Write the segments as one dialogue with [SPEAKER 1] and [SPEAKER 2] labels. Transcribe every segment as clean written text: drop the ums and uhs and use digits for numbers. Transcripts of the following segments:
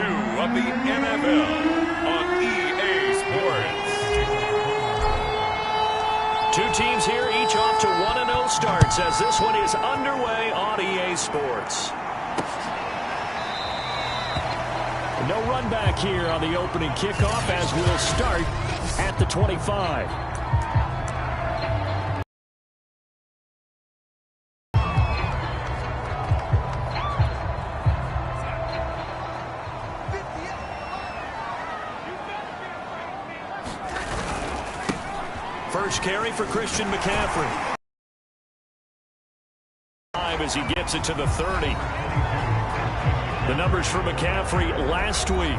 [SPEAKER 1] of the NFL on EA Sports.
[SPEAKER 2] Two teams here, each off to 1-0 starts as this one is underway on EA Sports. No run back here on the opening kickoff as we'll start at the 25. First carry for Christian McCaffrey. As he gets it to the 30. The numbers for McCaffrey last week.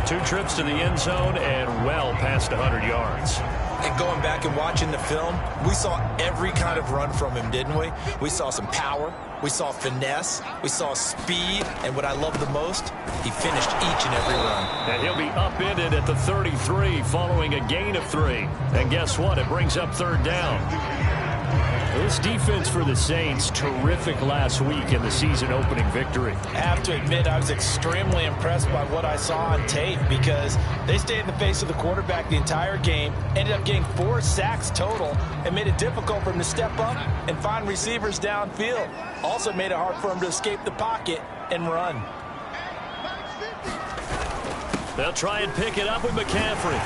[SPEAKER 2] 2 trips to the end zone and well past 100 yards.
[SPEAKER 3] And going back and watching the film, we saw every kind of run from him, didn't we? We saw some power. We saw finesse. We saw speed. And what I love the most, he finished each and every run.
[SPEAKER 2] And he'll be upended at the 33 following a gain of 3. And guess what? It brings up 3rd down. This defense for the Saints, terrific last week in the season-opening victory.
[SPEAKER 4] I have to admit, I was extremely impressed by what I saw on tape because they stayed in the face of the quarterback the entire game, ended up getting 4 sacks total, and made it difficult for him to step up and find receivers downfield. Also made it hard for him to escape the pocket and run.
[SPEAKER 2] They'll try and pick it up with McCaffrey.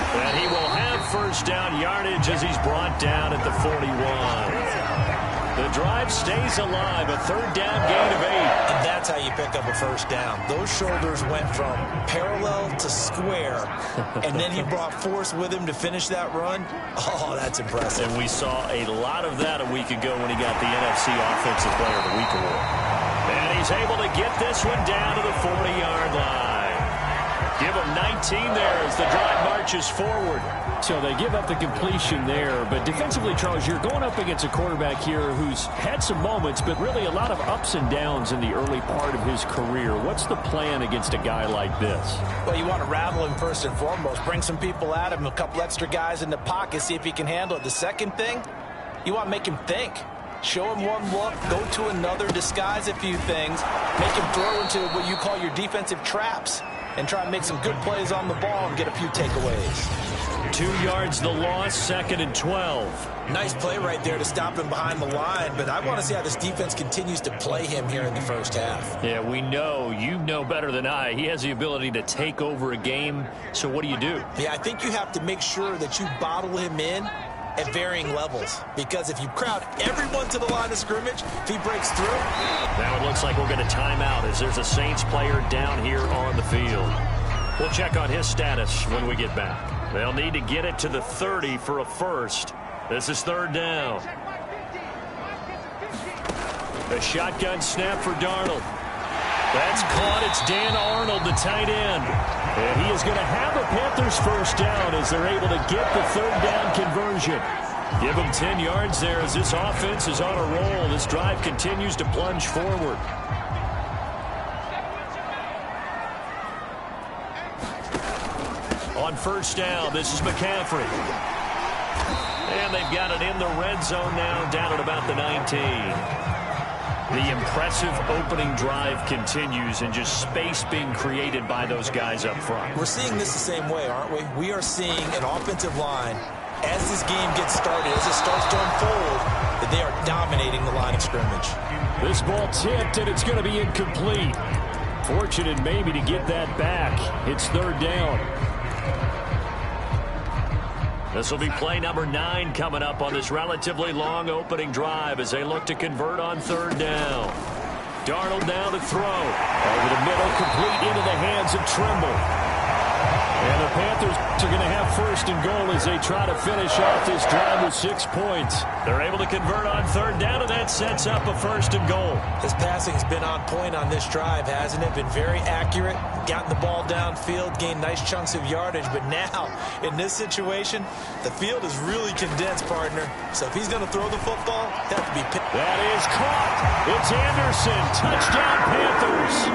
[SPEAKER 2] And he will have first down yardage as he's brought down at the 41. The drive stays alive, a 3rd down gain of 8.
[SPEAKER 3] And that's how you pick up a first down. Those shoulders went from parallel to square, and then he brought force with him to finish that run. Oh, that's impressive.
[SPEAKER 2] And we saw a lot of that a week ago when he got the NFC Offensive Player of the Week award. And he's able to get this one down to the 40-yard line. Give him 19 there as the drive marches forward. So they give up the completion there. But defensively, Charles, you're going up against a quarterback here who's had some moments, but really a lot of ups and downs in the early part of his career. What's the plan against a guy like this?
[SPEAKER 4] Well, you want to rattle him first and foremost. Bring some people at him, a couple extra guys in the pocket, see if he can handle it. The second thing, you want to make him think. Show him one look, go to another, disguise a few things, make him throw into what you call your defensive traps, and try and make some good plays on the ball and get a few takeaways.
[SPEAKER 2] 2 yards the loss, 2nd and 12.
[SPEAKER 3] Nice play right there to stop him behind the line, but I want to see how this defense continues to play him here in the first half.
[SPEAKER 2] Yeah, we know, you know better than I, he has the ability to take over a game, so what do you do?
[SPEAKER 3] Yeah, I think you have to make sure that you bottle him in at varying levels, because if you crowd everyone to the line of scrimmage, if he breaks through.
[SPEAKER 2] Now it looks like we're going to time out as there's a Saints player down here on the field. We'll check on his status when we get back. They'll need to get it to the 30 for a first. This is 3rd down. The shotgun snap for Darnold. That's caught. It's Dan Arnold, the tight end. And he is going to have a Panthers first down as they're able to get the 3rd down conversion. Give them 10 yards there as this offense is on a roll. This drive continues to plunge forward. On first down, this is McCaffrey. And they've got it in the red zone now, down at about the 19. The impressive opening drive continues and just space being created by those guys up front.
[SPEAKER 3] We're seeing this the same way, aren't we? We are seeing an offensive line, as this game gets started, as it starts to unfold, that they are dominating the line of scrimmage.
[SPEAKER 2] This ball tipped, and it's going to be incomplete. Fortunate maybe to get that back. It's 3rd down. This will be play number 9 coming up on this relatively long opening drive as they look to convert on 3rd down. Darnold now to throw. Over the middle, complete into the hands of Trimble. And the Panthers are going to have first and goal as they try to finish off this drive with 6 points. They're able to convert on 3rd down, and that sets up a first and goal.
[SPEAKER 3] His passing's been on point on this drive, hasn't it? Been very accurate, gotten the ball downfield, gained nice chunks of yardage. But now, in this situation, the field is really condensed, partner. So if he's going to throw the football, that have to be picked.
[SPEAKER 2] That is caught. It's Anderson. Touchdown, Panthers.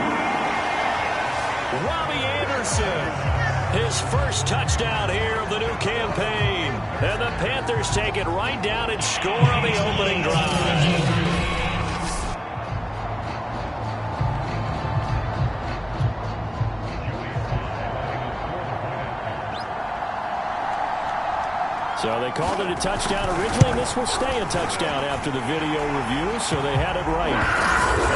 [SPEAKER 2] Robbie Anderson. His first touchdown here of the new campaign. And the Panthers take it right down and score on the opening drive. called it a touchdown originally, and this will stay a touchdown after the video review, so they had it right.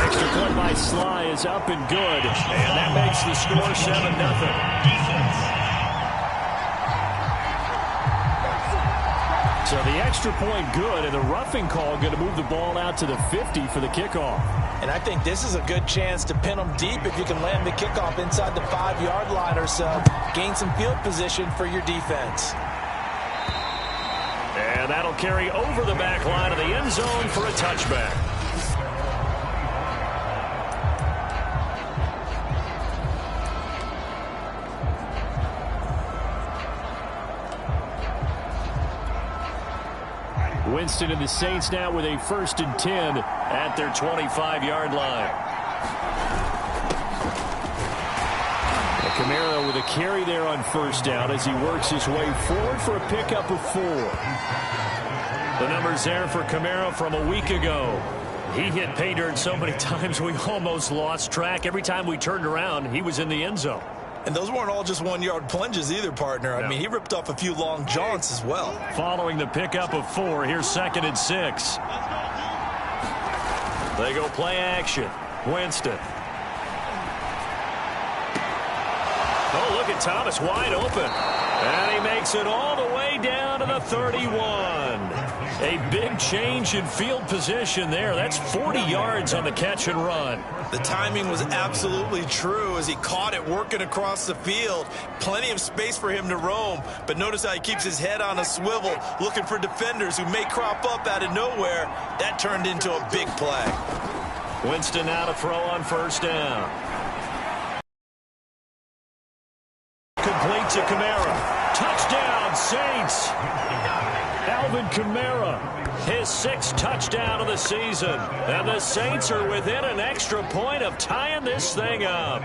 [SPEAKER 2] Extra point by Sly is up and good, and that makes the score 7-0. So the extra point good, and the roughing call going to move the ball out to the 50 for the kickoff.
[SPEAKER 4] And I think this is a good chance to pin them deep if you can land the kickoff inside the 5-yard line or so. Gain some field position for your defense.
[SPEAKER 2] And that'll carry over the back line of the end zone for a touchback. Winston and the Saints now with a 1st and 10 at their 25-yard line. Kamara with a carry there on 1st down as he works his way forward for a pickup of 4. The numbers there for Kamara from a week ago. He hit pay dirt so many times we almost lost track. Every time we turned around, he was in the end zone.
[SPEAKER 4] And those weren't all just 1-yard plunges either, partner. I mean, he ripped off a few long jaunts as well.
[SPEAKER 2] Following the pickup of 4, here's 2nd and 6. They go play action. Winston. Oh, look at Thomas wide open. And he makes it all the way down to the 31. A big change in field position there. That's 40 yards on the catch and run.
[SPEAKER 4] The timing was absolutely true as he caught it working across the field. Plenty of space for him to roam. But notice how he keeps his head on a swivel, looking for defenders who may crop up out of nowhere. That turned into a big play.
[SPEAKER 2] Winston now to throw on 1st down. Complete to Kamara. Touchdown, Saints. Alvin Kamara, his 6th touchdown of the season. And the Saints are within an extra point of tying this thing up.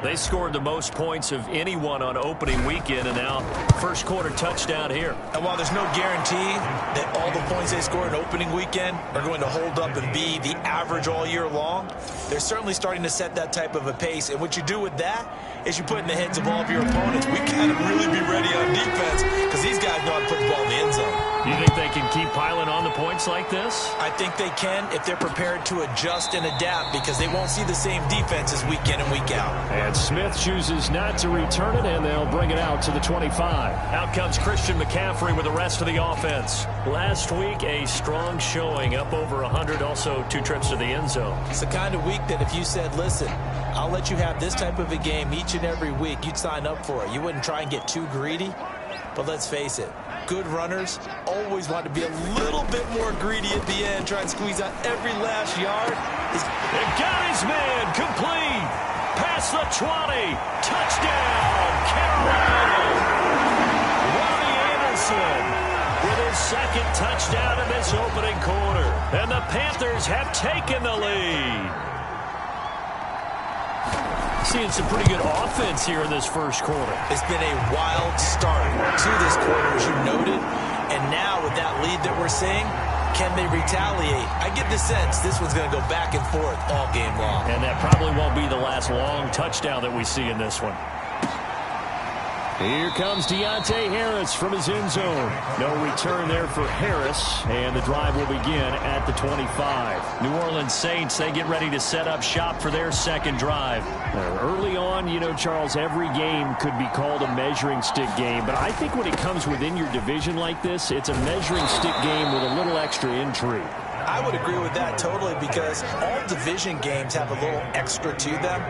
[SPEAKER 2] They scored the most points of anyone on opening weekend, and now 1st quarter touchdown here.
[SPEAKER 4] And while there's no guarantee that all the points they scored in opening weekend are going to hold up and be the average all year long, they're certainly starting to set that type of a pace. And what you do with that is you put in the heads of all of your opponents, we got to really be ready on defense because these guys know how to put the ball in the end zone.
[SPEAKER 2] You think they can keep piling on the points like this?
[SPEAKER 4] I think they can if they're prepared to adjust and adapt because they won't see the same defenses week in and week out.
[SPEAKER 2] And Smith chooses not to return it, and they'll bring it out to the 25. Out comes Christian McCaffrey with the rest of the offense. Last week, a strong showing, up over 100, also 2 trips to the end zone.
[SPEAKER 4] It's the kind of week that if you said, listen, I'll let you have this type of a game each and every week, you'd sign up for it. You wouldn't try and get too greedy. But let's face it, good runners always want to be a little bit more greedy at the end, try and squeeze out every last yard.
[SPEAKER 2] It got his man complete. Past the 20. Touchdown, Carolina. Ronnie Anderson with his 2nd touchdown in this opening quarter. And the Panthers have taken the lead. Seeing some pretty good offense here in this 1st quarter.
[SPEAKER 4] It's been a wild start to this quarter, as you noted. And now with that lead that we're seeing, can they retaliate? I get the sense this one's going to go back and forth all game long.
[SPEAKER 2] And that probably won't be the last long touchdown that we see in this one. Here comes Deontay Harris from his end zone. No return there for Harris, and the drive will begin at the 25. New Orleans Saints, they get ready to set up shop for their 2nd drive. Early on, you know, Charles, every game could be called a measuring stick game, but I think when it comes within your division like this, it's a measuring stick game with a little extra intrigue.
[SPEAKER 4] I would agree with that totally because all division games have a little extra to them.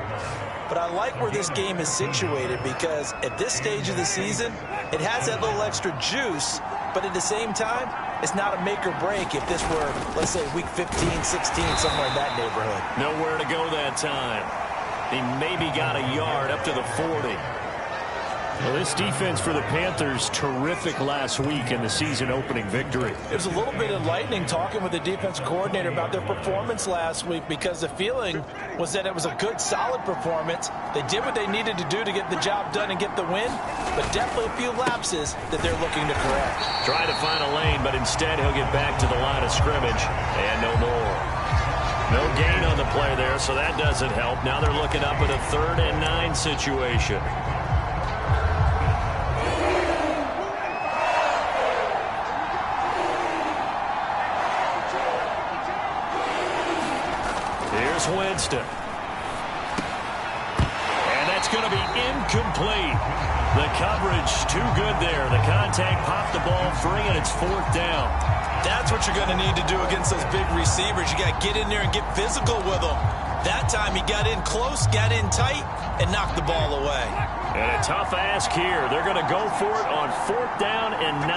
[SPEAKER 4] But I like where this game is situated because at this stage of the season, it has that little extra juice, but at the same time, it's not a make or break if this were, let's say, week 15, 16, somewhere in that neighborhood.
[SPEAKER 2] Nowhere to go that time. He maybe got a yard up to the 40. Well, this defense for the Panthers, terrific last week in the season-opening victory.
[SPEAKER 4] It was a little bit enlightening talking with the defense coordinator about their performance last week because the feeling was that it was a good, solid performance. They did what they needed to do to get the job done and get the win, but definitely a few lapses that they're looking to correct.
[SPEAKER 2] Try to find a lane, but instead he'll get back to the line of scrimmage, and no more. No gain on the play there, so that doesn't help. Now they're looking up at a 3rd and 9 situation. Here's Winston. And that's going to be incomplete. The coverage too good there. The contact popped the ball free, and it's 4th down.
[SPEAKER 3] That's what you're going to need to do against those big receivers. You got to get in there and get physical with them. That time he got in close, got in tight, and knocked the ball away.
[SPEAKER 2] And a tough ask here. They're going to go for it on 4th down and 9.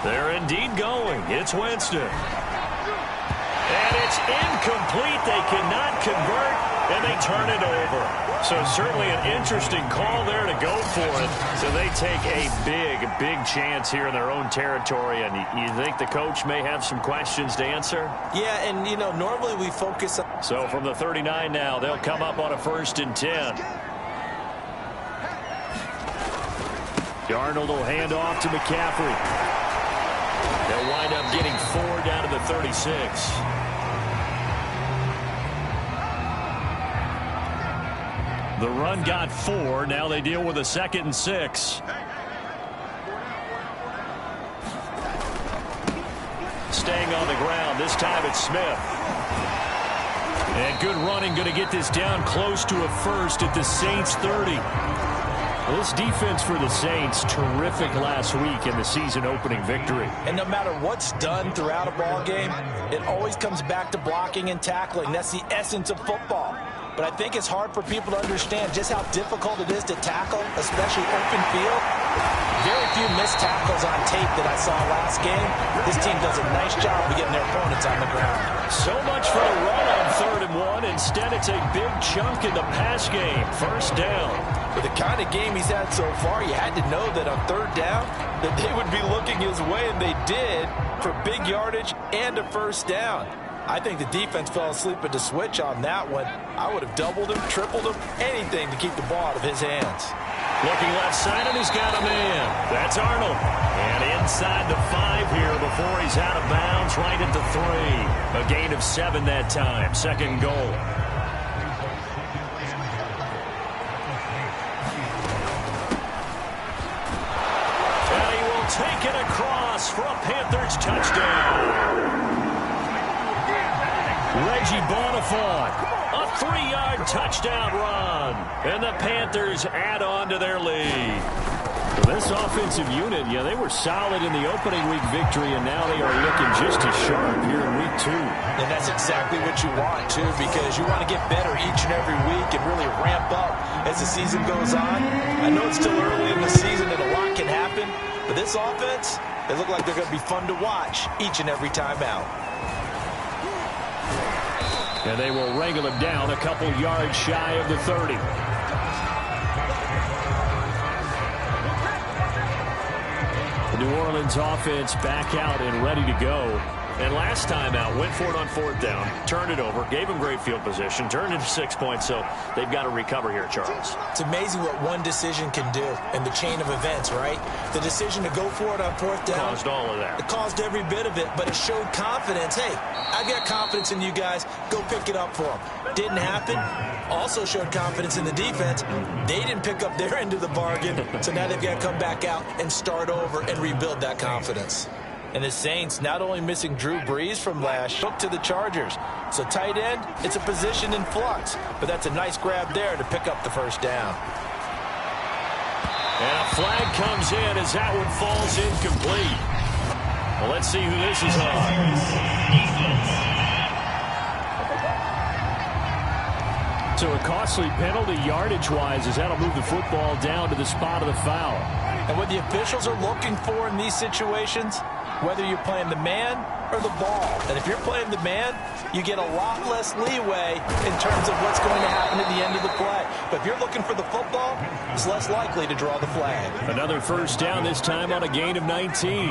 [SPEAKER 2] They're indeed going. It's Winston. And it's incomplete. They cannot convert, and they turn it over. So certainly an interesting call there to go for it. So they take a big chance here in their own territory. And you think the coach may have some questions to answer?
[SPEAKER 3] Yeah, and, you know, normally we focus on...
[SPEAKER 2] So from the 39 now, they'll come up on a 1st and 10. Darnold will hand off to McCaffrey. They'll wind up getting 4 down to the 36. The run got 4. Now they deal with a 2nd and 6. Staying on the ground. This time it's Smith. And good running, going to get this down close to a 1st at the Saints 30. Well, this defense for the Saints, terrific last week in the season-opening victory.
[SPEAKER 3] And no matter what's done throughout a ball game, it always comes back to blocking and tackling. That's the essence of football. But I think it's hard for people to understand just how difficult it is to tackle, especially open field. Very few missed tackles on tape that I saw last game. This team does a nice job of getting their opponents on the ground.
[SPEAKER 2] So much for the run on 3rd and 1. Instead, it's a big chunk in the pass game. 1st down.
[SPEAKER 3] With the kind of game he's had so far, you had to know that on 3rd down that they would be looking his way, and they did, for big yardage and a 1st down. I think the defense fell asleep at the switch on that one. I would have doubled him, tripled him, anything to keep the ball out of his hands.
[SPEAKER 2] Looking left side, and he's got a man. That's Arnold. And inside the 5 here before he's out of bounds, right at the 3. A gain of 7 that time. 2nd goal. And he will take it across for a Panthers touchdown. Reggie Bonifant, a 3-yard touchdown run. And the Panthers add on to their lead. This offensive unit, yeah, they were solid in the opening week victory, and now they are looking just as sharp here in week 2.
[SPEAKER 3] And that's exactly what you want, too, because you want to get better each and every week and really ramp up as the season goes on. I know it's still early in the season and a lot can happen, but this offense, they look like they're going to be fun to watch each and every time out.
[SPEAKER 2] And they will wrangle him down a couple yards shy of the 30. The New Orleans offense back out and ready to go. And last time out, went for it on 4th down, turned it over, gave him great field position, turned into 6 points, so they've got to recover here, Charles.
[SPEAKER 3] It's amazing what one decision can do in the chain of events, right? The decision to go for it on 4th down.
[SPEAKER 2] Caused all of that.
[SPEAKER 3] It caused every bit of it, but it showed confidence. Hey, I've got confidence in you guys. Go pick it up for them. Didn't happen. Also showed confidence in the defense. They didn't pick up their end of the bargain, so now they've got to come back out and start over and rebuild that confidence. And the Saints not only missing Drew Brees from last, took to the Chargers. So tight end, it's a position in flux. But that's a nice grab there to pick up the 1st down.
[SPEAKER 2] And a flag comes in as that one falls incomplete. Well, let's see who this is on. So a costly penalty yardage-wise as that'll move the football down to the spot of the foul.
[SPEAKER 3] And what the officials are looking for in these situations, whether you're playing the man or the ball. And if you're playing the man, you get a lot less leeway in terms of what's going to happen at the end of the play. But if you're looking for the football, it's less likely to draw the flag.
[SPEAKER 2] Another 1st down, this time on a gain of 19.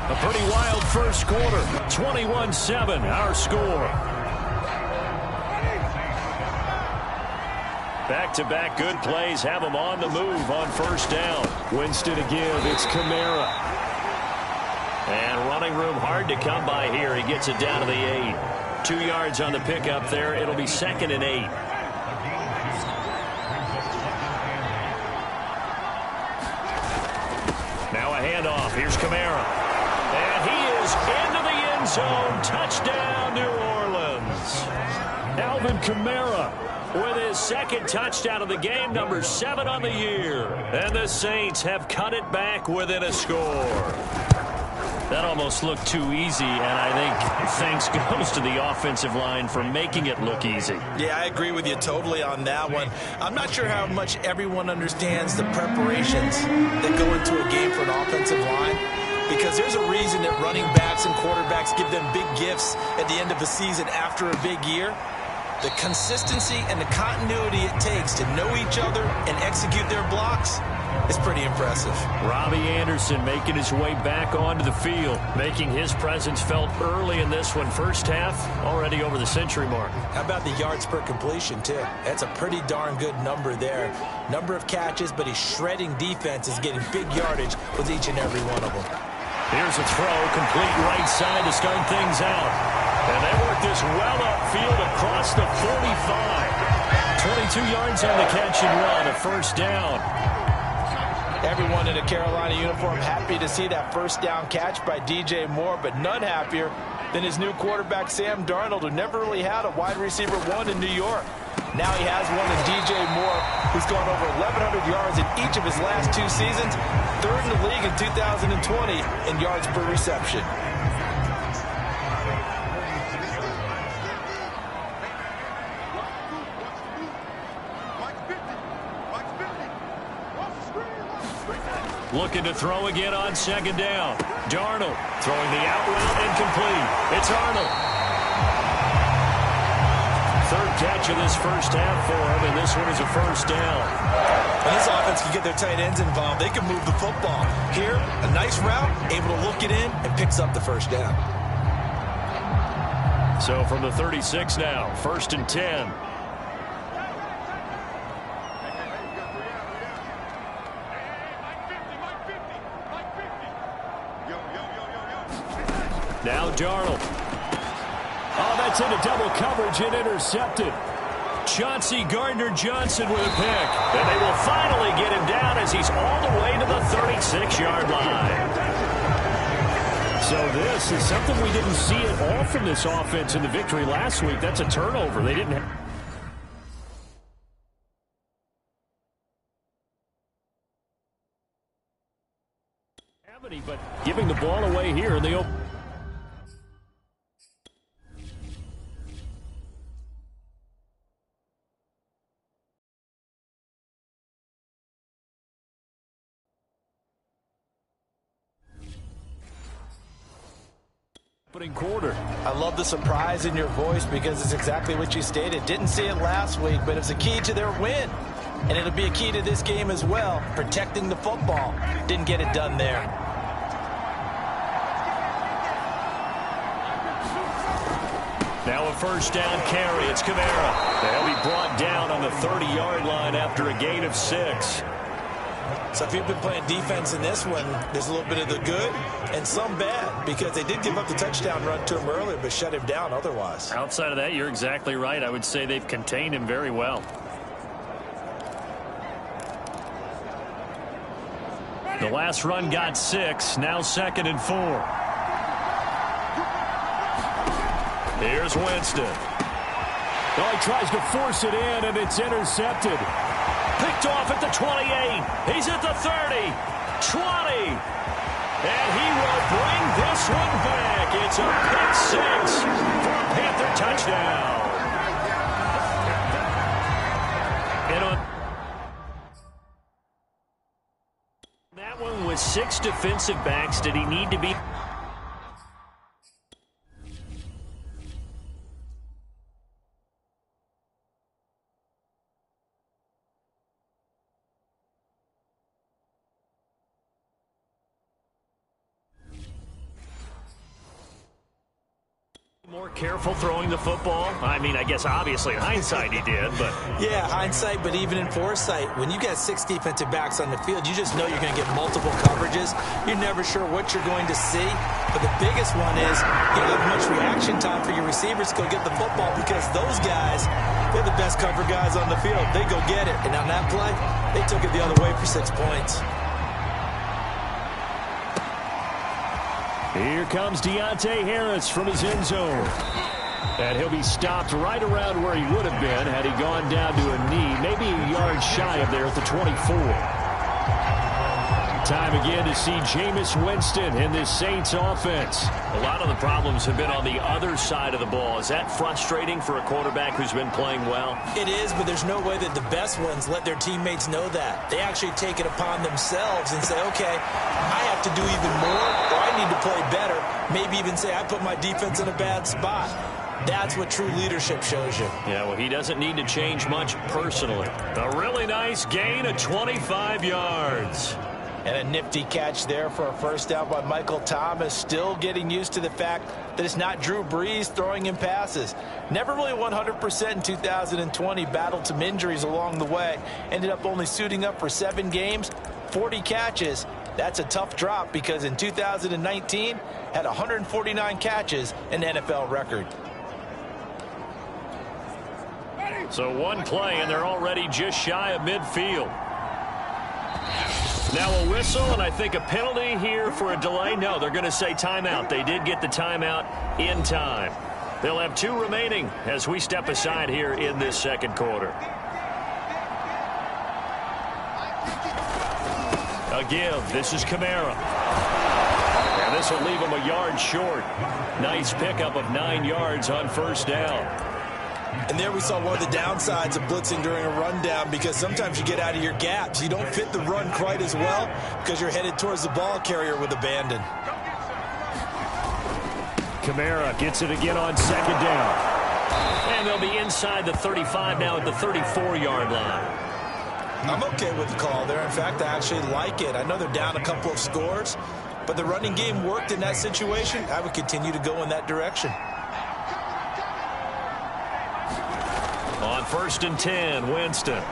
[SPEAKER 2] A pretty wild first quarter. 21-7, our score. Back-to-back good plays have them on the move on 1st down. Winston to give. It's Kamara. And running room hard to come by here. He gets it down to the 8. 2 yards on the pickup there. It'll be 2nd and 8. handoff. Here's Kamara. And he is into the end zone. Touchdown, New Orleans. Alvin Kamara with his second touchdown of the game, number 7 on the year. And the Saints have cut it back within a score. That almost looked too easy, and I think thanks goes to the offensive line for making it look easy.
[SPEAKER 4] Yeah, I agree with you totally on that one. I'm not sure how much everyone understands the preparations that go into a game for an offensive line, because there's a reason that running backs and quarterbacks give them big gifts at the end of the season after a big year. The consistency and the continuity it takes to know each other and execute their blocks is pretty impressive.
[SPEAKER 2] Robbie Anderson making his way back onto the field, making his presence felt early in this one. First half, already over the century mark.
[SPEAKER 4] How about the yards per completion, too? That's a pretty darn good number there. Number of catches, but he's shredding defenses, getting big yardage with each and every one of them.
[SPEAKER 2] Here's a throw, complete right side to start things out. And they work this well upfield across the 45. 22 yards on the catch and run, a first down.
[SPEAKER 4] Everyone in a Carolina uniform happy to see that first down catch by DJ Moore, but none happier than his new quarterback, Sam Darnold, who never really had a wide receiver one in New York. Now he has one in DJ Moore, who's gone over 1,100 yards in each of his last 2 seasons, 3rd in the league in 2020 in yards per reception.
[SPEAKER 2] Looking to throw again on second down. Darnold throwing the out route incomplete. It's Arnold. 3rd catch of this first half for him, and this one is a first down.
[SPEAKER 4] When this offense can get their tight ends involved, they can move the football. Here, a nice route, able to look it in, and picks up the first down.
[SPEAKER 2] So from the 36 now, 1st and 10. Now Darnold. Oh, that's into double coverage and intercepted. Chauncey Gardner-Johnson with a pick. And they will finally get him down as he's all the way to the 36-yard line. So this is something we didn't see at all from this offense in the victory last week. That's a turnover. They didn't have any, but giving the ball away here in the open. Opening quarter.
[SPEAKER 4] I love the surprise in your voice because it's exactly what you stated. Didn't see it last week, but it's a key to their win. And it'll be a key to this game as well, protecting the football. Didn't get it done there.
[SPEAKER 2] Now a first down carry. It's Kamara. They'll be brought down on the 30-yard line after a gain of 6.
[SPEAKER 4] So if you've been playing defense in this one, there's a little bit of the good and some bad, because they did give up the touchdown run to him earlier, but shut him down otherwise.
[SPEAKER 2] Outside of that, you're exactly right. I would say they've contained him very well. The last run got 6. Now 2nd and 4. Here's Winston. Oh, he tries to force it in, and it's intercepted. Picked off at the 28. He's at the 30. 20. And he will bring this one back. It's a pick 6 for a Panther touchdown. And on that one with 6 defensive backs, did he need to be? More careful throwing the football? I mean, I guess obviously in hindsight he did, but...
[SPEAKER 4] Yeah, hindsight, but even in foresight, when you got 6 defensive backs on the field, you just know you're going to get multiple coverages. You're never sure what you're going to see. But the biggest one is you don't have much reaction time for your receivers to go get the football, because those guys, they're the best cover guys on the field. They go get it. And on that play, they took it the other way for 6 points.
[SPEAKER 2] Here comes Deontay Harris from his end zone. And he'll be stopped right around where he would have been had he gone down to a knee, maybe a yard shy of there at the 24. Time again to see Jameis Winston in this Saints offense.
[SPEAKER 5] A lot of the problems have been on the other side of the ball. Is that frustrating for a quarterback who's been playing well?
[SPEAKER 3] It is, but there's no way that the best ones let their teammates know that. They actually take it upon themselves and say, okay, I have to do even more, or I need to play better. Maybe even say, I put my defense in a bad spot. That's what true leadership shows you.
[SPEAKER 5] Yeah, well, he doesn't need to change much personally.
[SPEAKER 2] A really nice gain of 25 yards.
[SPEAKER 4] And a nifty catch there for a first down by Michael Thomas. Still getting used to the fact that it's not Drew Brees throwing him passes. Never really 100% in 2020. Battled some injuries along the way. Ended up only suiting up for 7 games, 40 catches. That's a tough drop because in 2019 had 149 catches, an NFL record.
[SPEAKER 2] So one play, and they're already just shy of midfield. Now a whistle, and I think a penalty here for a delay. No, they're going to say timeout. They did get the timeout in time. They'll have 2 remaining as we step aside here in this second quarter. A give. This is Kamara. And this will leave him a yard short. Nice pickup of 9 yards on first down.
[SPEAKER 3] And there we saw one of the downsides of blitzing during a rundown, because sometimes you get out of your gaps. You don't fit the run quite as well because you're headed towards the ball carrier with abandon.
[SPEAKER 2] Kamara gets it again on second down.
[SPEAKER 5] And they'll be inside the 35 now at the 34-yard line.
[SPEAKER 3] I'm okay with the call there. In fact, I actually like it. I know they're down a couple of scores, but the running game worked in that situation. I would continue to go in that direction.
[SPEAKER 2] On 1st and 10, Winston. And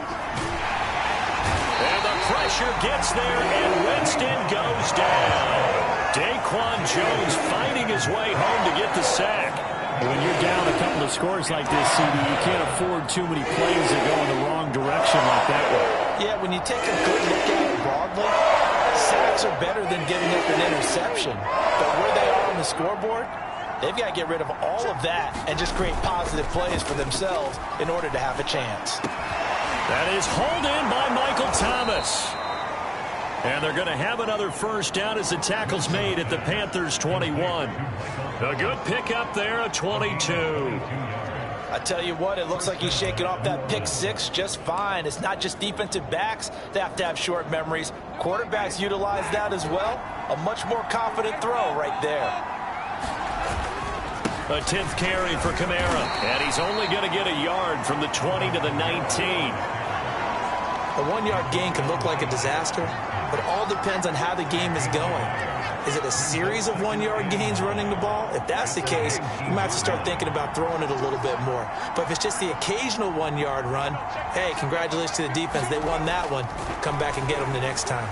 [SPEAKER 2] the pressure gets there, and Winston goes down. Daquan Jones fighting his way home to get the sack.
[SPEAKER 6] When you're down a couple of scores like this, CD, you can't afford too many plays that go in the wrong direction like that one.
[SPEAKER 4] Yeah, when you take a good look at it broadly, sacks are better than giving up an interception. But where they are on the scoreboard, they've got to get rid of all of that and just create positive plays for themselves in order to have a chance.
[SPEAKER 2] That is hauled in by Michael Thomas. And they're going to have another first down as the tackle's made at the Panthers' 21. A good pickup there, a 22.
[SPEAKER 4] I tell you what, it looks like he's shaking off that pick 6 just fine. It's not just defensive backs that have to have short memories. Quarterbacks utilize that as well. A much more confident throw right there.
[SPEAKER 2] A 10th carry for Kamara, and he's only going to get a yard from the 20 to the 19.
[SPEAKER 3] A 1-yard gain can look like a disaster, but it all depends on how the game is going. Is it a series of 1-yard gains running the ball? If that's the case, you might have to start thinking about throwing it a little bit more. But if it's just the occasional 1-yard run, hey, congratulations to the defense. They won that one. Come back and get them the next time.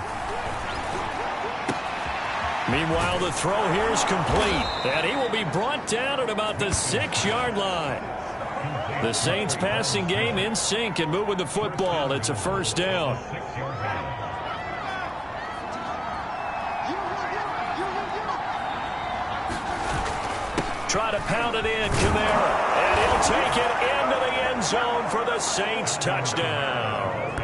[SPEAKER 2] Meanwhile, the throw here is complete, and he will be brought down at about the 6-yard line. The Saints passing game in sync and moving the football. It's a first down. Try to pound it in, Kamara, and he'll take it into the end zone for the Saints touchdown.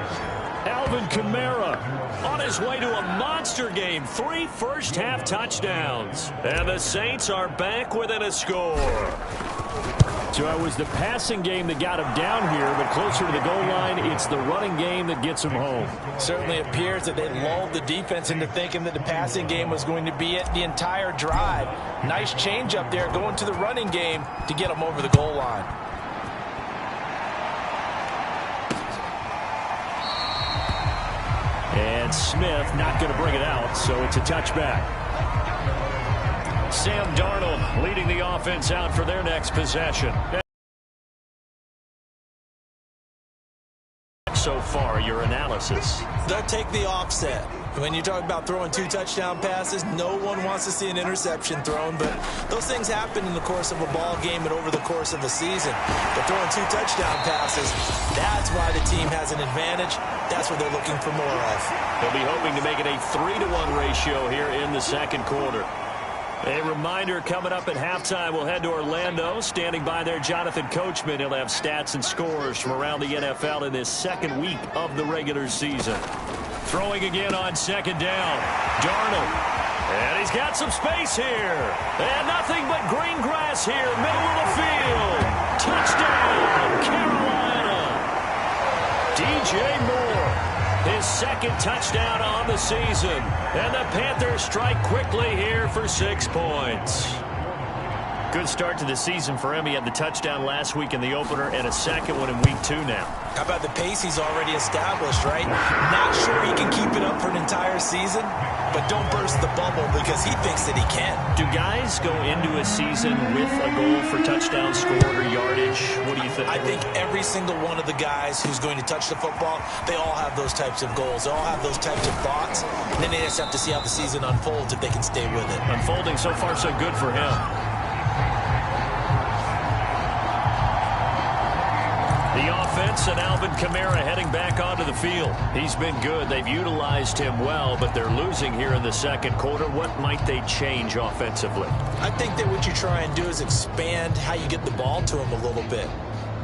[SPEAKER 2] Alvin Kamara on his way to a monster game. 3 first-half touchdowns. And the Saints are back within a score.
[SPEAKER 6] So it was the passing game that got him down here, but closer to the goal line, it's the running game that gets him home.
[SPEAKER 4] Certainly appears that they lulled the defense into thinking that the passing game was going to be it the entire drive. Nice change up there going to the running game to get them over the goal line.
[SPEAKER 2] And Smith not going to bring it out, so it's a touchback. Sam Darnold leading the offense out for their next possession. So far, your analysis.
[SPEAKER 3] They'll take the offset. When you talk about throwing 2 touchdown passes, no one wants to see an interception thrown, but those things happen in the course of a ball game and over the course of a season. But throwing 2 touchdown passes, that's why the team has an advantage. That's what they're looking for more of.
[SPEAKER 2] They'll be hoping to make it a 3-to-1 ratio here in the second quarter. A reminder coming up at halftime, we'll head to Orlando. Standing by there, Jonathan Coachman. He'll have stats and scores from around the NFL in this second week of the regular season. Throwing again on second down. Darnold. And he's got some space here. And nothing but green grass here, middle of the field. Touchdown, Carolina. DJ Moore, his second touchdown on the season. And the Panthers strike quickly here for 6 points. Good start to the season for him. He had the touchdown last week in the opener and a second one in week 2 now.
[SPEAKER 3] How about the pace he's already established, right? Not sure he can keep it up for an entire season, but don't burst the bubble because he thinks that he can.
[SPEAKER 2] Do guys go into a season with a goal for touchdown scored or yardage? What do you think?
[SPEAKER 3] I think every single one of the guys who's going to touch the football, they all have those types of goals. They all have those types of thoughts. And then they just have to see how the season unfolds if they can stay with it.
[SPEAKER 2] Unfolding so far so good for him. The offense and Alvin Kamara heading back onto the field. He's been good. They've utilized him well, but they're losing here in the second quarter. What might they change offensively?
[SPEAKER 3] I think that what you try and do is expand how you get the ball to him a little bit.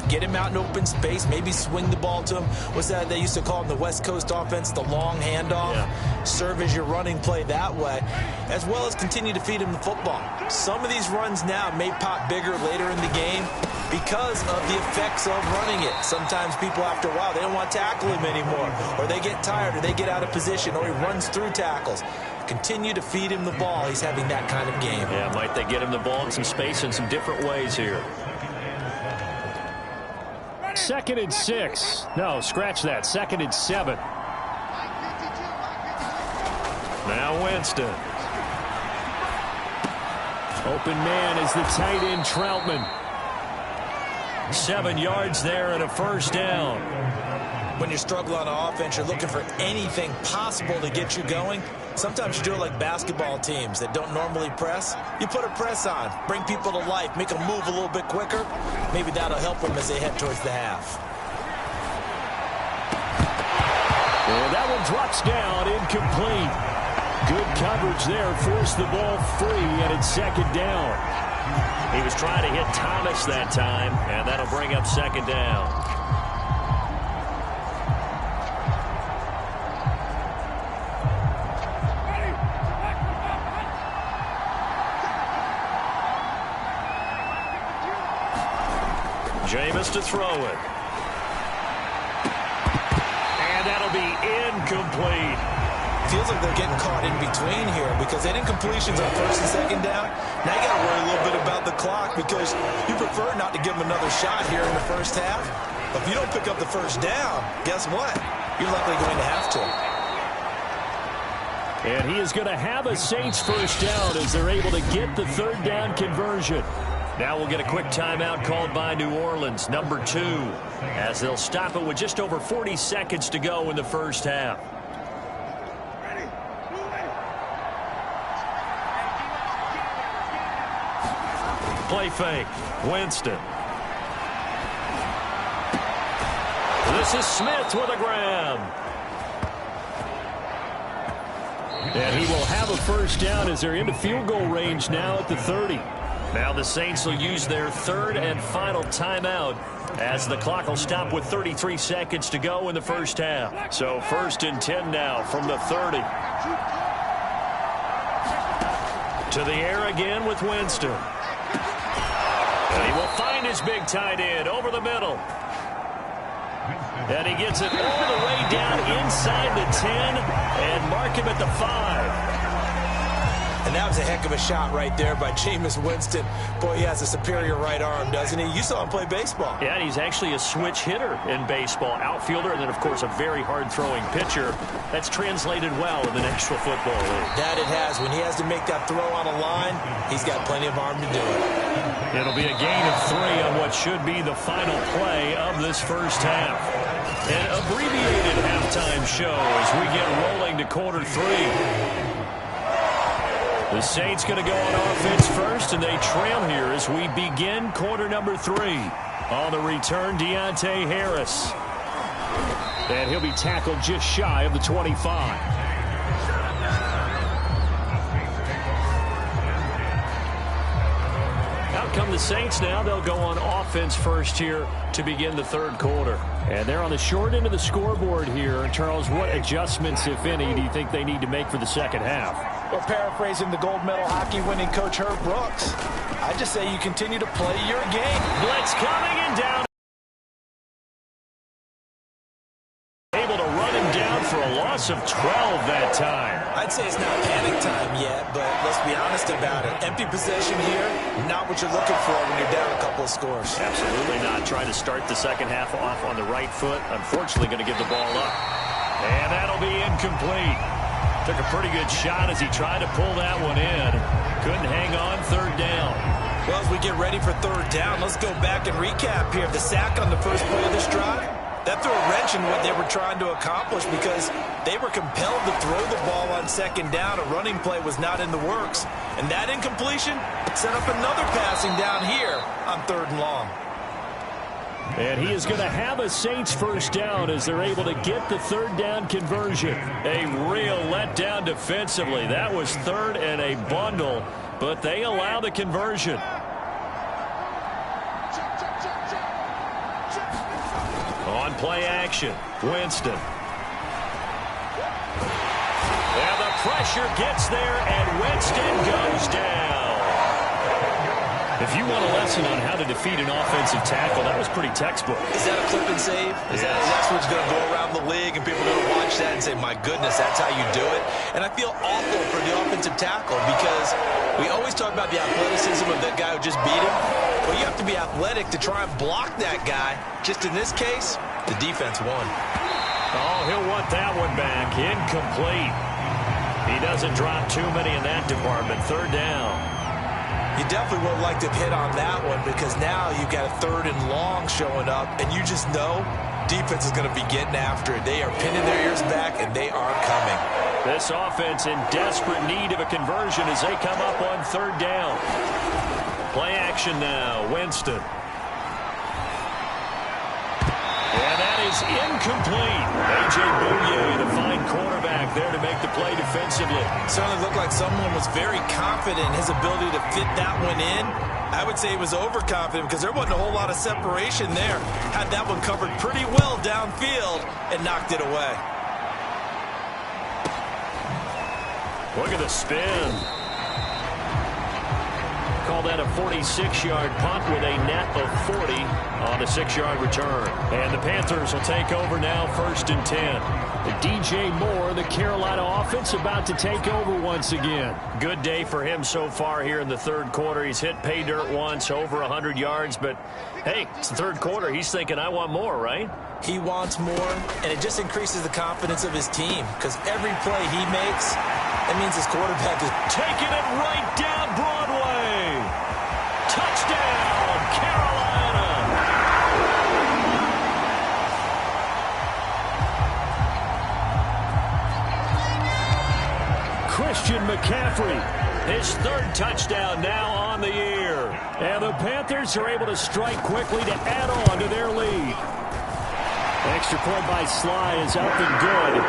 [SPEAKER 3] Get him out in open space, maybe swing the ball to him. What's that they used to call in the West Coast offense, the long handoff? Yeah. Serve as your running play that way, as well as continue to feed him the football. Some of these runs now may pop bigger later in the game because of the effects of running it. Sometimes people, after a while, they don't want to tackle him anymore, or they get tired, or they get out of position, or he runs through tackles. Continue to feed him the ball. He's having that kind of game.
[SPEAKER 2] Yeah, might they get him the ball in some space in some different ways here.
[SPEAKER 6] 2nd and 6. No, scratch that. 2nd and 7.
[SPEAKER 2] Now Winston.
[SPEAKER 6] Open man is the tight end, Troutman.
[SPEAKER 2] 7 yards there and a first down.
[SPEAKER 3] When you struggle on offense, you're looking for anything possible to get you going. Sometimes you do it like basketball teams that don't normally press. You put a press on, bring people to life, make them move a little bit quicker. Maybe that'll help them as they head towards the half.
[SPEAKER 6] And that one drops down, incomplete. Good coverage there, forced the ball free, and it's second down.
[SPEAKER 2] He was trying to hit Thomas that time, and that'll bring up second down. Jameis to throw it. And that'll be incomplete.
[SPEAKER 3] Feels like they're getting caught in between here because they didn't completions on 1st and 2nd down. Now you got to worry a little bit about the clock because you prefer not to give them another shot here in the first half. But if you don't pick up the first down, guess what? You're likely going to have to.
[SPEAKER 6] And he is going to have a Saints first down as they're able to get the 3rd down conversion.
[SPEAKER 2] Now we'll get a quick timeout called by New Orleans, number 2, as they'll stop it with just over 40 seconds to go in the first half. Play fake. Winston. This is Smith with a grab.
[SPEAKER 6] And he will have a first down as they're into field goal range now at the 30.
[SPEAKER 2] Now the Saints will use their 3rd and final timeout as the clock will stop with 33 seconds to go in the first half. So 1st and 10 now from the 30. To the air again with Winston. And he will find his big tight end over the middle. And he gets it all the way down inside the 10 and mark him at the 5.
[SPEAKER 3] And that was a heck of a shot right there by Jameis Winston. Boy, he has a superior right arm, doesn't he? You saw him play baseball.
[SPEAKER 2] Yeah, and he's actually a switch hitter in baseball. Outfielder, and then, of course, a very hard-throwing pitcher. That's translated well in the National Football League.
[SPEAKER 3] That it has. When he has to make that throw on a line, he's got plenty of arm to do it.
[SPEAKER 2] It'll be a gain of 3 on what should be the final play of this first half. An abbreviated halftime show as we get rolling to quarter 3. The Saints going to go on offense first, and they trail here as we begin quarter number 3. On the return, Deontay Harris.
[SPEAKER 6] And he'll be tackled just shy of the 25.
[SPEAKER 2] out come the Saints now. They'll go on offense first here to begin the third quarter.
[SPEAKER 6] And they're on the short end of the scoreboard here. Charles, what adjustments, if any, do you think they need to make for the second half?
[SPEAKER 4] Well, paraphrasing the gold medal hockey winning coach Herb Brooks, I just say you continue to play your game.
[SPEAKER 2] Blitz coming and down. Able to run him down for a loss of 12 that time.
[SPEAKER 3] I'd say it's not panic time yet, but let's be honest about it. Empty possession here, not what you're looking for when you're down a couple of scores.
[SPEAKER 2] Absolutely not. Trying to start the second half off on the right foot. Unfortunately, going to give the ball up. And that'll be incomplete. Took a pretty good shot as he tried to pull that one in. Couldn't hang on. Third down.
[SPEAKER 3] Well, as we get ready for third down, let's go back and recap here. The sack on the first play of this drive, that threw a wrench in what they were trying to accomplish because they were compelled to throw the ball on second down. A running play was not in the works. And that incompletion set up another passing down here on third and long.
[SPEAKER 6] And he is going to have a Saints first down as they're able to get the third down conversion.
[SPEAKER 2] A real letdown defensively. That was third and a bundle, but they allow the conversion. On play action, Winston. And the pressure gets there, and Winston goes down. If you want a lesson on how to defeat an offensive tackle, that was pretty textbook.
[SPEAKER 3] Is that a clip and save? Is that what's going to go around the league and people are going to watch that and say, my goodness, that's how you do it? And I feel awful for the offensive tackle because we always talk about the athleticism of that guy who just beat him. Well, you have to be athletic to try and block that guy. Just in this case, the defense won.
[SPEAKER 2] Oh, he'll want that one back. Incomplete. He doesn't drop too many in that department. Third down.
[SPEAKER 3] You definitely would have liked to have hit on that one because now you've got a third and long showing up, and you just know defense is going to be getting after it. They are pinning their ears back, and they are coming.
[SPEAKER 2] This offense in desperate need of a conversion as they come up on third down. Play action now, Winston. And that is incomplete. A.J. Bouye, the fine cornerback there to make the play defensively.
[SPEAKER 3] Certainly looked like someone was very confident in his ability to fit that one in. I would say he was overconfident because there wasn't a whole lot of separation there. Had that one covered pretty well downfield and knocked it away.
[SPEAKER 2] Look at the spin. Call that a 46-yard punt with a net of 40 on a 6-yard return. And the Panthers will take over now, 1st and 10.
[SPEAKER 6] The DJ Moore, the Carolina offense, about to take over once again.
[SPEAKER 2] Good day for him so far here in the third quarter. He's hit pay dirt once, over 100 yards. But, hey, it's the third quarter. He's thinking, I want more, right?
[SPEAKER 3] He wants more, and it just increases the confidence of his team because every play he makes, that means his quarterback is
[SPEAKER 2] taking it right down Broadway. Touchdown, Carolina.
[SPEAKER 6] Christian McCaffrey,
[SPEAKER 2] his third touchdown now on the year.
[SPEAKER 6] And the Panthers are able to strike quickly to add on to their lead. Extra point by Sly is up and good.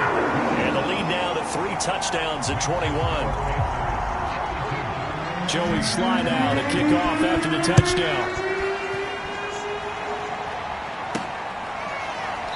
[SPEAKER 2] And the lead now to 3 touchdowns at 21.
[SPEAKER 6] Joey Sly now to kick off after the touchdown.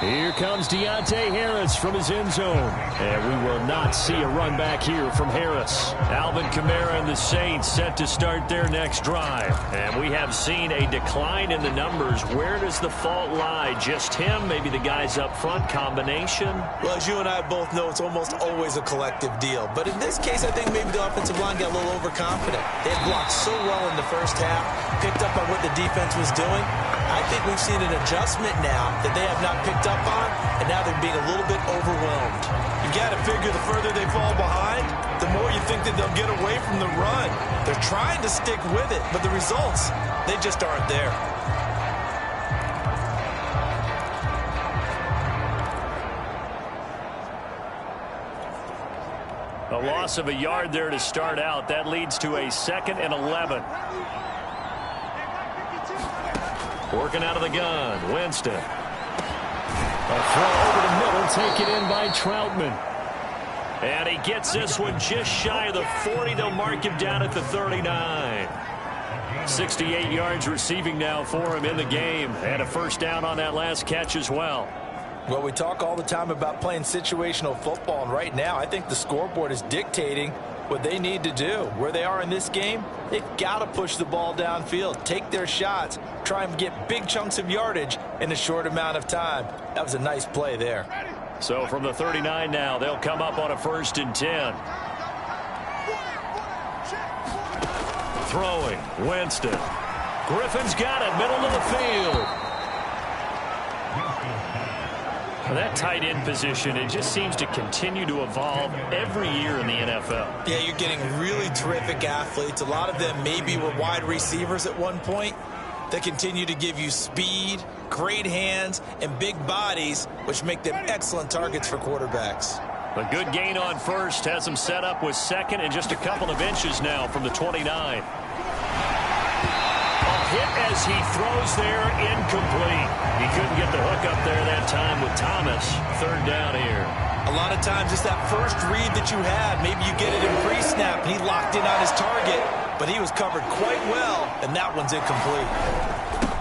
[SPEAKER 6] Here comes Deontay Harris from his end zone. And we will not see a run back here from Harris.
[SPEAKER 2] Alvin Kamara and the Saints set to start their next drive. And we have seen a decline in the numbers. Where does the fault lie? Just him? Maybe the guys up front? Combination?
[SPEAKER 3] Well, as you and I both know, it's almost always a collective deal. But in this case, I think maybe the offensive line got a little overconfident. They had blocked so well in the first half, picked up on what the defense was doing. I think we've seen an adjustment now that they have not picked up on, and now they're being a little bit overwhelmed. You got to figure the further they fall behind, the more you think that they'll get away from the run. They're trying to stick with it, but the results, they just aren't there.
[SPEAKER 2] A loss of a yard there to start out. That leads to a 2nd and 11. Working out of the gun, Winston.
[SPEAKER 6] A throw over the middle, taken in by Troutman.
[SPEAKER 2] And he gets this one just shy of the 40. They'll mark him down at the 39.
[SPEAKER 5] 68 yards receiving now for him in the game, and a first down on that last catch as well.
[SPEAKER 4] Well, we talk all the time about playing situational football, and right now I think the scoreboard is dictating what they need to do. Where they are in this game, they've got to push the ball downfield, take their shots, try and get big chunks of yardage in a short amount of time. That was a nice play there.
[SPEAKER 5] So from the 39 now, they'll come up on a 1st and 10. Throwing, Winston. Griffin's got it, middle of the field. That tight end position, it just seems to continue to evolve every year in the NFL.
[SPEAKER 3] Yeah, you're getting really terrific athletes. A lot of them maybe were wide receivers at one point. They continue to give you speed, great hands, and big bodies, which make them excellent targets for quarterbacks.
[SPEAKER 5] A good gain on first has him set up with second and just a couple of inches now from the 29. Hit as he throws there, incomplete. He couldn't get the hook up there that time with Thomas. 3rd down here.
[SPEAKER 3] A lot of times it's that first read that you had. Maybe you get it in pre-snap and he locked in on his target, but he was covered quite well, and that one's incomplete.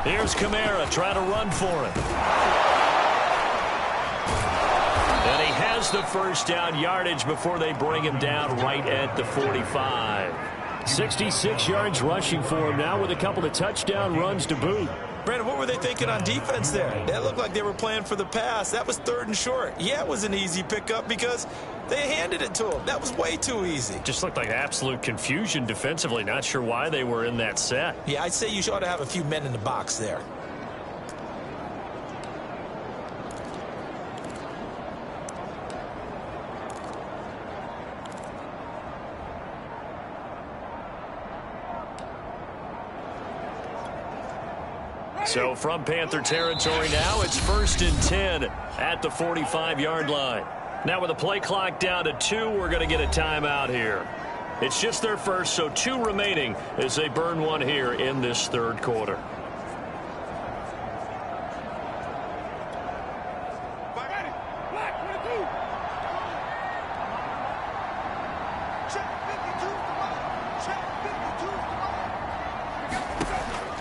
[SPEAKER 5] Here's Kamara trying to run for it. And he has the first down yardage before they bring him down right at the 45.
[SPEAKER 6] 66 yards rushing for him now with a couple of touchdown runs to boot.
[SPEAKER 3] Brandon, what were they thinking on defense there? That looked like they were playing for the pass. That was 3rd and short. Yeah, it was an easy pickup because they handed it to him. That was way too easy.
[SPEAKER 5] Just looked like absolute confusion defensively. Not sure why they were in that set.
[SPEAKER 3] Yeah, I'd say you ought to have a few men in the box there.
[SPEAKER 5] So from Panther territory now, it's 1st and 10 at the 45-yard line. Now with the play clock down to 2, we're going to get a timeout here. It's just their first, so 2 remaining as they burn one here in this 3rd quarter.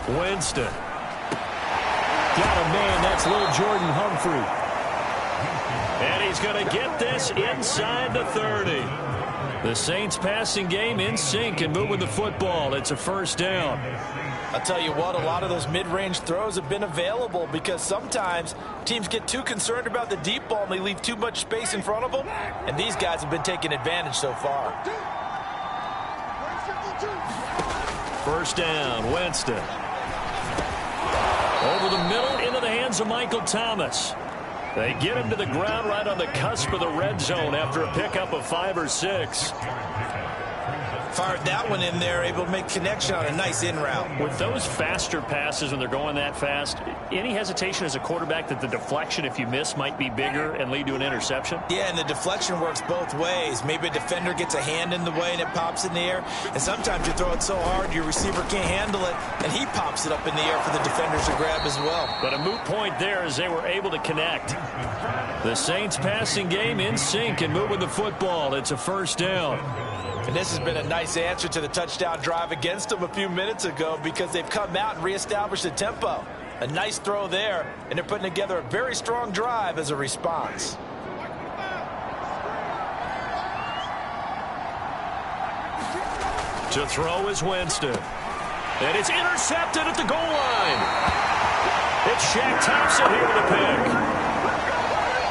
[SPEAKER 5] Winston.
[SPEAKER 6] Got a man. That's little Jordan Humphrey.
[SPEAKER 5] And he's going to get this inside the 30. The Saints passing game in sync and moving the football. It's a first down.
[SPEAKER 4] I'll tell you what, a lot of those mid-range throws have been available because sometimes teams get too concerned about the deep ball and they leave too much space in front of them, and these guys have been taking advantage so far.
[SPEAKER 5] First down, Winston. Over the middle, into the hands of Michael Thomas. They get him to the ground right on the cusp of the red zone after a pickup of 5 or 6.
[SPEAKER 3] Fired that one in there, able to make connection on a nice in route.
[SPEAKER 5] With those faster passes when they're going that fast, any hesitation as a quarterback that the deflection, if you miss, might be bigger and lead to an interception?
[SPEAKER 3] Yeah, and the deflection works both ways. Maybe a defender gets a hand in the way and it pops in the air, and sometimes you throw it so hard your receiver can't handle it, and he pops it up in the air for the defenders to grab as well.
[SPEAKER 5] But a moot point there as they were able to connect. The Saints passing game in sync and moving the football. It's a first down.
[SPEAKER 4] And this has been a nice answer to the touchdown drive against them a few minutes ago because they've come out and reestablished the tempo. A nice throw there, and they're putting together a very strong drive as a response.
[SPEAKER 5] To throw is Winston. And it's intercepted at the goal line. It's Shaq Thompson here with a pick.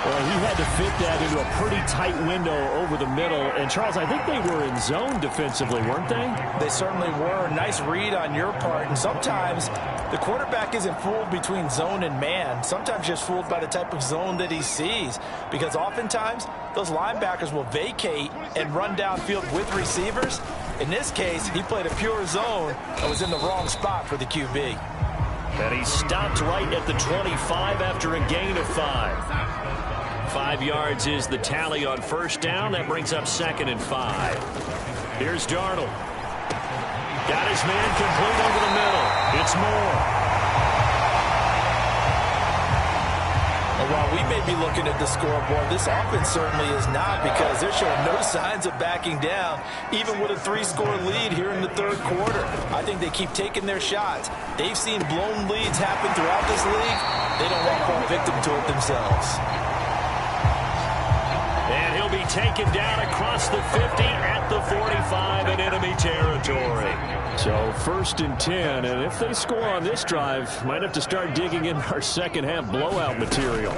[SPEAKER 6] Well, he had to fit that into a pretty tight window over the middle. And, Charles, I think they were in zone defensively, weren't they?
[SPEAKER 4] They certainly were. Nice read on your part. And sometimes the quarterback isn't fooled between zone and man. Sometimes just fooled by the type of zone that he sees. Because oftentimes those linebackers will vacate and run downfield with receivers. In this case, he played a pure zone and was in the wrong spot for the QB.
[SPEAKER 5] And he stopped right at the 25 after a gain of 5. 5 yards is the tally on first down. That brings up 2nd and 5. Here's Darnold. Got his man complete over the middle. It's Moore.
[SPEAKER 4] Well, while we may be looking at the scoreboard, this offense certainly is not, because they're showing no signs of backing down, even with a 3-score lead here in the third quarter. I think they keep taking their shots. They've seen blown leads happen throughout this league. They don't want to fall victim to it themselves.
[SPEAKER 2] And he'll be taken down across the 50 at the 45 in enemy territory.
[SPEAKER 6] So 1st and 10, and if they score on this drive, might have to start digging in our second half blowout material.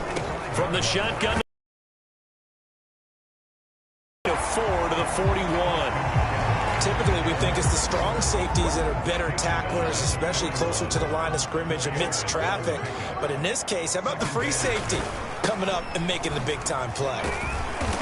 [SPEAKER 2] From the shotgun to 4 to the 41.
[SPEAKER 3] Typically, we think it's the strong safeties that are better tacklers, especially closer to the line of scrimmage amidst traffic. But in this case, how about the free safety coming up and making the big-time play?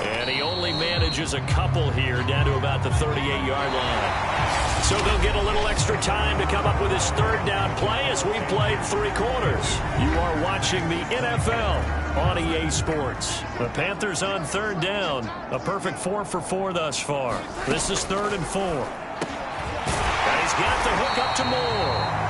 [SPEAKER 2] And he only manages a couple here down to about the 38-yard line. So they'll get a little extra time to come up with his third down play as we played 3 quarters. You are watching the NFL on EA Sports. The Panthers on third down. A perfect 4 for 4 thus far. This is 3rd and 4. And he's got the hook up to Moore.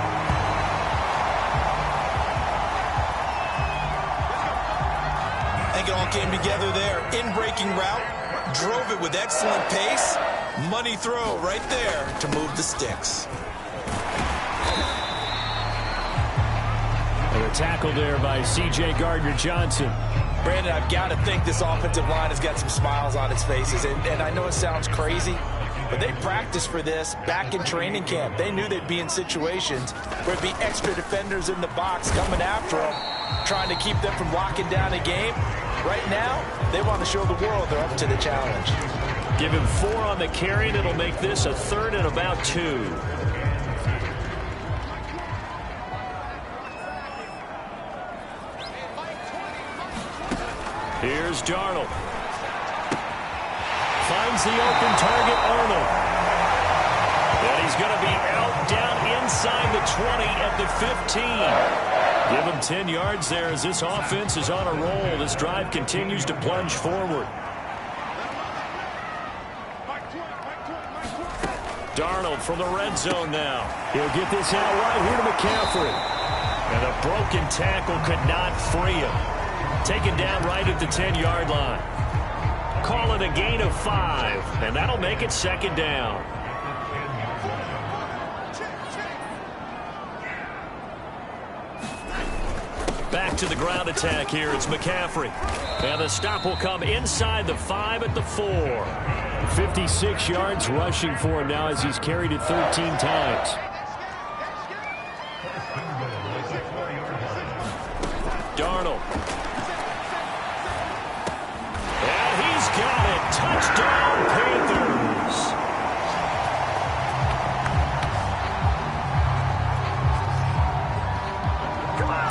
[SPEAKER 3] It all came together there. In-breaking route, drove it with excellent pace. Money throw right there to move the sticks.
[SPEAKER 6] And a tackle there by C.J. Gardner-Johnson.
[SPEAKER 4] Brandon, I've got to think this offensive line has got some smiles on its faces. And I know it sounds crazy, but they practiced for this back in training camp. They knew they'd be in situations where it'd be extra defenders in the box coming after them, trying to keep them from locking down a game. Right now, they want to show the world they're up to the challenge.
[SPEAKER 2] Give him 4 on the carry, and it'll make this a 3rd and about 2. Here's Darnold. Finds the open target, Arnold. And he's going to be out down inside the 20 at the 15. Give him 10 yards there as this offense is on a roll. This drive continues to plunge forward. Darnold from the red zone now.
[SPEAKER 6] He'll get this out right here to McCaffrey.
[SPEAKER 2] And a broken tackle could not free him. Taken down right at the 10-yard line. Call it a gain of 5, and that'll make it 2nd down. Back to the ground attack here. It's McCaffrey. And the stop will come inside the 5 at the 4.
[SPEAKER 6] 56 yards rushing for him now as he's carried it 13 times.
[SPEAKER 2] Darnold. And he's got it. Touchdown, Panthers.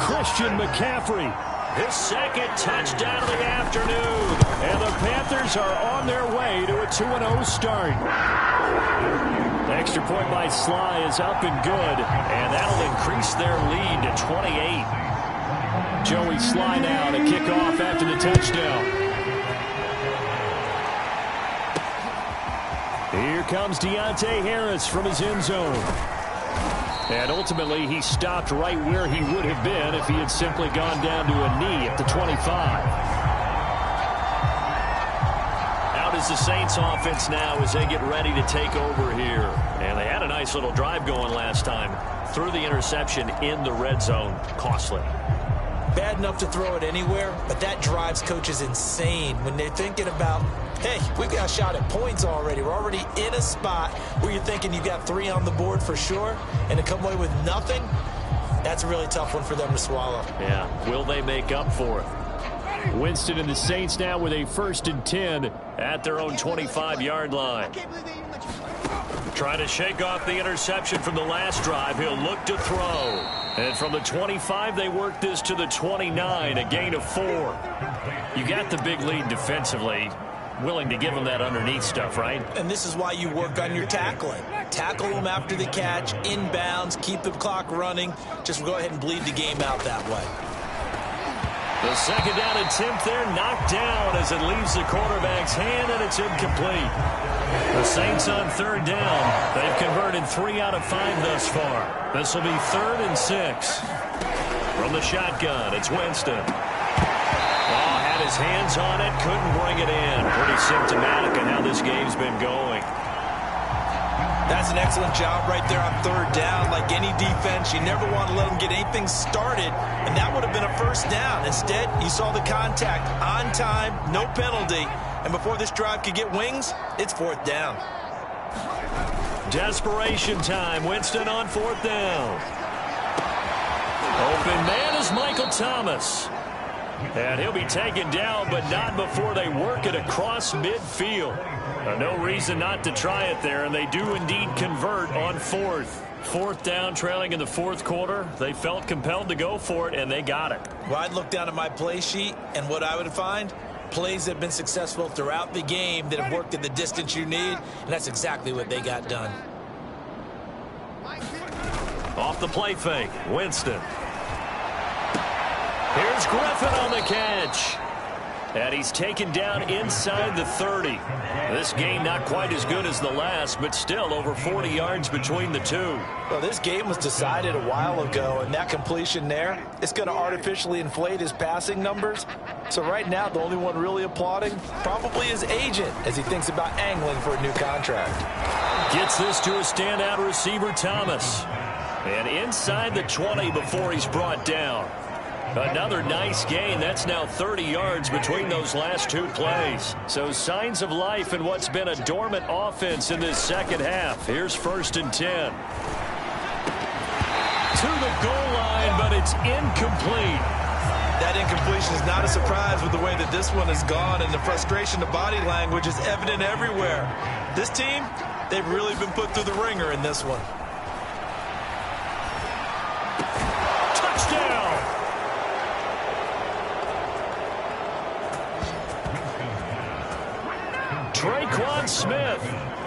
[SPEAKER 6] Christian McCaffrey.
[SPEAKER 2] His 2nd touchdown of the afternoon.
[SPEAKER 6] And the Panthers are on their way to a 2-0 start.
[SPEAKER 2] The extra point by Sly is up and good. And that'll increase their lead to 28.
[SPEAKER 6] Joey Sly now to kick off after the touchdown. Here comes Deontay Harris from his end zone. And ultimately, he stopped right where he would have been if he had simply gone down to a knee at the 25. Out is the Saints offense now as they get ready to take over here. And they had a nice little drive going last time. Threw the interception in the red zone. Costly.
[SPEAKER 3] Bad enough to throw it anywhere, but that drives coaches insane when they're thinking about, hey, we got a shot at points already. We're already in a spot where you're thinking you got 3 on the board for sure, and to come away with nothing, that's a really tough one for them to swallow.
[SPEAKER 2] Yeah, will they make up for it?
[SPEAKER 6] Winston and the Saints now with a 1st and 10
[SPEAKER 2] at their own 25-yard line. Trying to shake off the interception from the last drive. He'll look to throw. And from the 25, they work this to the 29, a gain of 4. You got the big lead defensively. Willing to give them that underneath stuff, right?
[SPEAKER 3] And this is why you work on your tackling. Tackle them after the catch, inbounds, keep the clock running. Just go ahead and bleed the game out that way.
[SPEAKER 2] The 2nd down attempt there knocked down as it leaves the quarterback's hand, and it's incomplete. The Saints on 3rd down. They've converted 3 out of 5 thus far. This will be 3rd and 6. From the shotgun, it's Winston. his hands on it, couldn't bring it in. Pretty symptomatic of how this game's been going.
[SPEAKER 3] That's an excellent job right there on third down. Like any defense, you never want to let them get anything started, and that would have been a first down. Instead, you saw the contact on time, no penalty, and before this drive could get wings, it's fourth down.
[SPEAKER 2] Desperation time. Winston on fourth down. Open man is Michael Thomas. And he'll be taken down, but not before they work it across midfield. No reason not to try it there, and they do indeed convert on fourth. Fourth down, trailing in the fourth quarter. They felt compelled to go for it, and they got it.
[SPEAKER 3] Well, I'd look down at my play sheet, and what I would find, plays that have been successful throughout the game that have worked in the distance you need, and that's exactly what they got done.
[SPEAKER 2] Off the play fake, Winston. Here's Griffin on the catch. And he's taken down inside the 30. This game not quite as good as the last, but still over 40 yards between the two.
[SPEAKER 3] Well, this game was decided a while ago, and that completion there, it's going to artificially inflate his passing numbers. So right now, the only one really applauding probably his agent as he thinks about angling for a new contract.
[SPEAKER 2] Gets this to a standout receiver, Thomas. And inside the 20 before he's brought down. Another nice gain. That's now 30 yards between those last two plays. So signs of life in what's been a dormant offense in this second half. Here's 1st and 10. To the goal line, but it's incomplete.
[SPEAKER 3] That incompletion is not a surprise with the way that this one has gone, and the frustration, the body language is evident everywhere. This team, they've really been put through the ringer in this one.
[SPEAKER 2] Touchdown! Traquan Smith,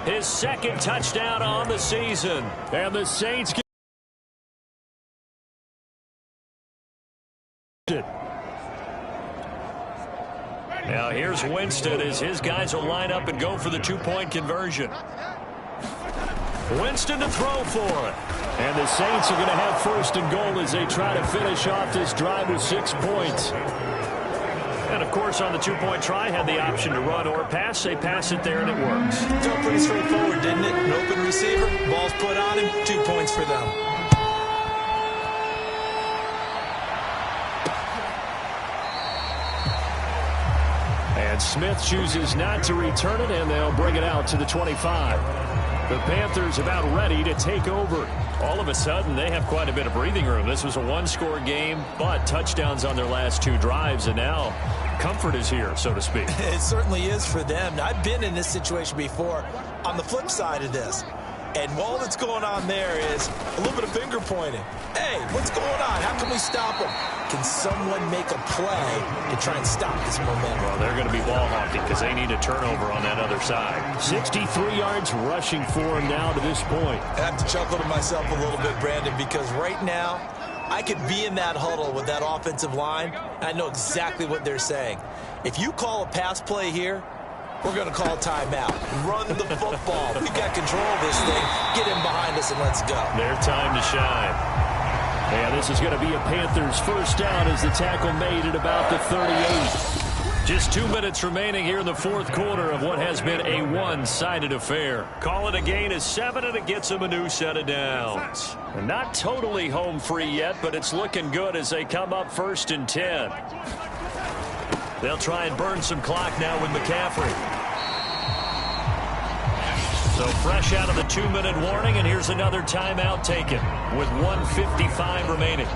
[SPEAKER 2] his second touchdown on the season. And the Saints get it. Now here's Winston as his guys will line up and go for the two-point conversion. Winston to throw for it. And the Saints are going to have 1st and goal as they try to finish off this drive with 6 points. And, of course, on the two-point try, had the option to run or pass. They pass it there, and it works.
[SPEAKER 3] Felt pretty straightforward, didn't it? An open receiver, ball's put on him, 2 points for them.
[SPEAKER 2] And Smith chooses not to return it, and they'll bring it out to the 25. The Panthers about ready to take over. All of a sudden, they have quite a bit of breathing room. This was a one-score game, but touchdowns on their last 2 drives, and now comfort is here, so to speak.
[SPEAKER 3] It certainly is for them. I've been in this situation before on the flip side of this. And all that's going on there is a little bit of finger pointing. Hey, what's going on? How can we stop them? Can someone make a play to try and stop this momentum?
[SPEAKER 2] Well, they're going to be ball hawking because they need a turnover on that other side. 63 yards rushing for him now to this point.
[SPEAKER 3] I have to chuckle to myself a little bit, Brandon, because right now I could be in that huddle with that offensive line, and I know exactly what they're saying. If you call a pass play here, we're going to call timeout. Run the football. We got control of this thing. Get him behind us and let's go.
[SPEAKER 2] Their time to shine. And this is going to be a Panthers first down as the tackle made at about the 38. Just 2 minutes remaining here in the fourth quarter of what has been a one-sided affair. Call it a gain of 7, and it gets them a new set of downs. Not totally home free yet, but it's looking good as they come up 1st and 10. They'll try and burn some clock now with McCaffrey. So fresh out of the 2-minute warning, and here's another timeout taken with 1:55 remaining.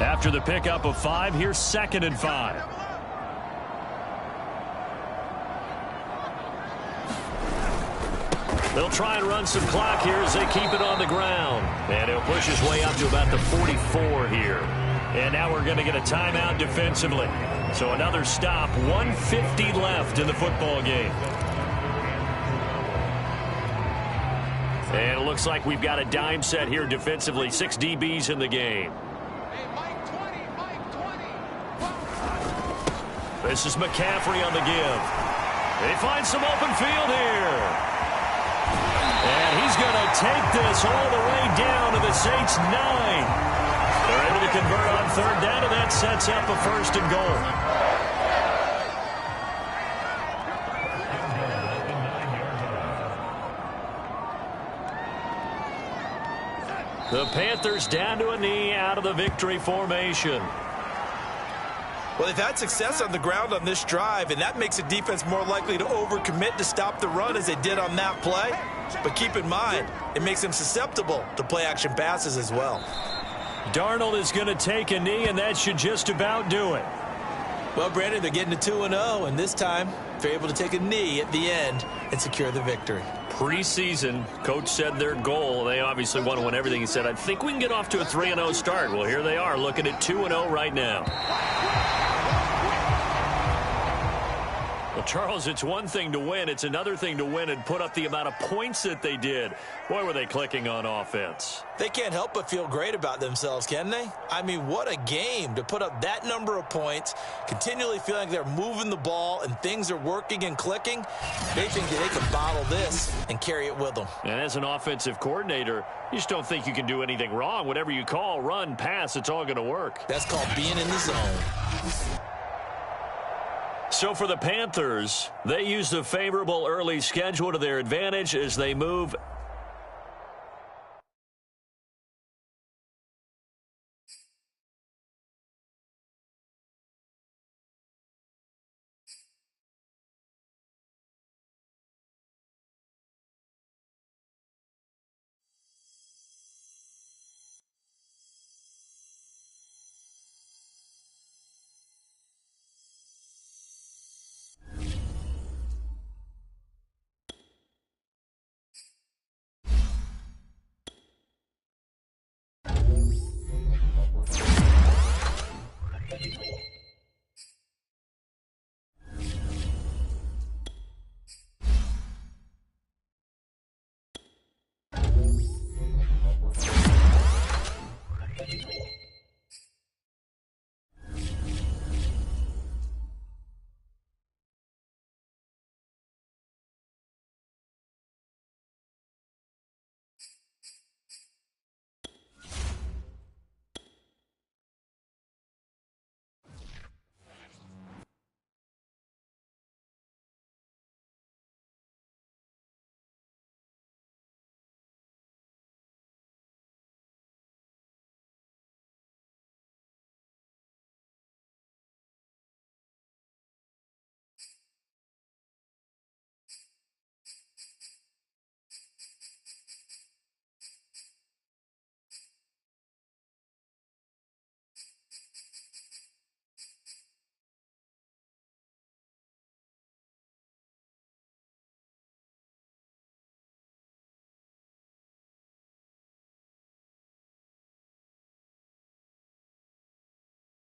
[SPEAKER 2] After the pickup of 5, here's 2nd and 5. They'll try and run some clock here as they keep it on the ground. And he'll push his way up to about the 44 here. And now we're going to get a timeout defensively. So another stop, 1:50 left in the football game. And it looks like we've got a dime set here defensively. 6 DBs in the game. This is McCaffrey on the give. They find some open field here. take this all the way down to the Saints' 9. They're able to convert on third down, and that sets up a first and goal. The Panthers down to a knee out of the victory formation.
[SPEAKER 3] Well, they've had success on the ground on this drive, and that makes the defense more likely to overcommit to stop the run as they did on that play. But keep in mind, it makes them susceptible to play-action passes as well.
[SPEAKER 2] Darnold is going to take a knee, and that should just about do it.
[SPEAKER 3] Well, Brandon, they're getting to 2-0, and this time they're able to take a knee at the end and secure the victory.
[SPEAKER 2] Preseason, coach said their goal, they obviously want to win everything. He said, I think we can get off to a 3-0 start. Well, here they are looking at 2-0 right now. Well, Charles, it's one thing to win. It's another thing to win and put up the amount of points that they did. Boy, were they clicking on offense.
[SPEAKER 3] They can't help but feel great about themselves, can they? I mean, what a game to put up that number of points, continually feeling like they're moving the ball and things are working and clicking. They think that they can bottle this and carry it with them.
[SPEAKER 2] And as an offensive coordinator, you just don't think you can do anything wrong. Whatever you call, run, pass, it's all going to work.
[SPEAKER 3] That's called being in the zone.
[SPEAKER 2] So for the Panthers, they use the favorable early schedule to their advantage as they move